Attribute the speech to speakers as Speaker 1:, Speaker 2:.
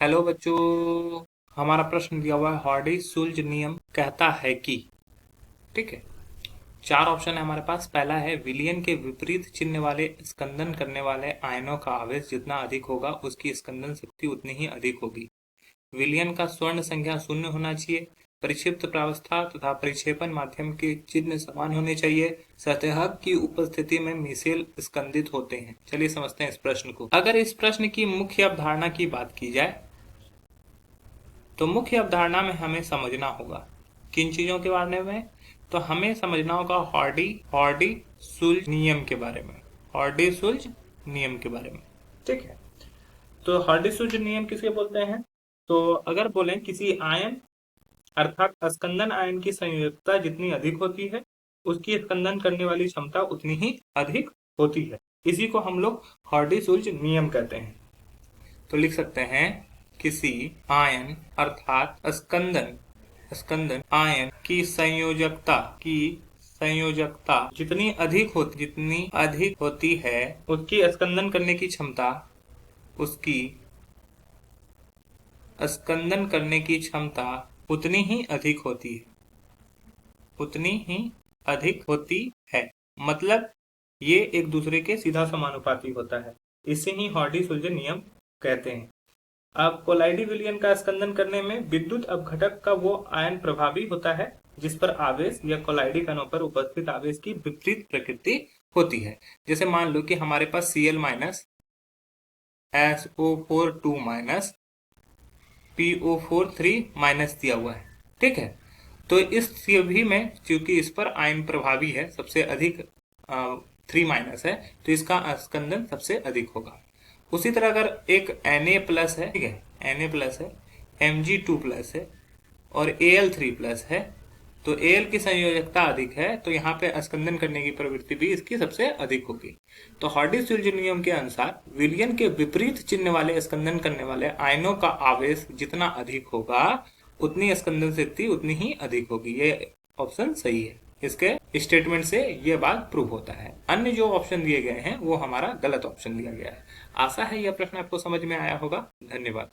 Speaker 1: Hello बच्चों। हमारा प्रश्न दिया हुआ है हॉर्डी सुल्ज नियम कहता है कि। ठीक है। चार ऑप्शन है हमारे पास। पहला है विलयन के विपरीत चिन्ह वाले स्कंदन करने वाले आयनों का आवेश जितना अधिक होगा उसकी स्कंदन शक्ति उतनी ही अधिक होगी। विलयन का स्वर्ण संख्या शून्य होना चाहिए। परिक्षिप्त प्रावस्था तथा परिक्षेपण माध्यम के चिन्ह समान होने चाहिए। सतह की उपस्थिति में मिसेल स्कंदित होते हैं। चलिए समझते हैं इस प्रश्न को। अगर इस प्रश्न की मुख्य अवधारणा की बात की जाए तो मुख्य अवधारणा में हमें समझना होगा किन चीजों के बारे में। तो हमें समझना होगा हॉर्डी सुल्ज नियम के बारे में। हॉर्डी सुल्ज नियम के बारे में। ठीक है। तो हॉर्डी सुल्ज नियम किसे बोलते हैं? तो अगर बोलें किसी आयन अर्थात स्कंदन आयन की संयोजकता जितनी अधिक होती है उसकी स्कंदन करने वाली क्षमता उतनी ही अधिक होती है। इसी को हम लोग हॉर्डी सुल्ज नियम कहते हैं। तो लिख सकते हैं किसी आयन अर्थात स्कंदन स्कंदन आयन की संयोजकता जितनी अधिक होती है उसकी स्कंदन करने की क्षमता उतनी ही अधिक होती है। मतलब ये एक दूसरे के सीधा समानुपाती होता है। इसे ही हॉर्डी सुल्ज नियम कहते हैं। अब कोलाइडी विलयन का स्कंदन करने में विद्युत अपघटक का वो आयन प्रभावी होता है जिस पर आवेश या कोलाइडी कणों पर उपस्थित आवेश की विपरीत प्रकृति होती है। जैसे मान लो कि हमारे पास Cl minus SO4 2 minus PO4 3 minus दिया हुआ है। ठीक है। तो इस सभी में चूंकि इस पर आयन प्रभावी है, सबसे अधिक 3 माइनस है, तो इसका स्कंदन सबसे अधिक होगा। उसी तरह अगर एक Na प्लस है, ठीक है, Na प्लस है, Mg2 प्लस है और Al3 प्लस है, तो Al की संयोजकता अधिक है तो यहाँ पे स्कंदन करने की प्रवृत्ति भी इसकी सबसे अधिक होगी। तो हॉर्डी सुल्ज नियम के अनुसार विलयन के विपरीत चिन्ह वाले स्कंदन करने वाले आयनों का आवेश जितना अधिक होगा उतनी स्कंदन शक्ति उतनी ही अधिक होगी। ये ऑप्शन सही है। इसके स्टेटमेंट से यह बात प्रूव होता है। अन्य जो ऑप्शन दिए गए हैं वो हमारा गलत ऑप्शन दिया गया है। आशा है यह प्रश्न आपको समझ में आया होगा। धन्यवाद।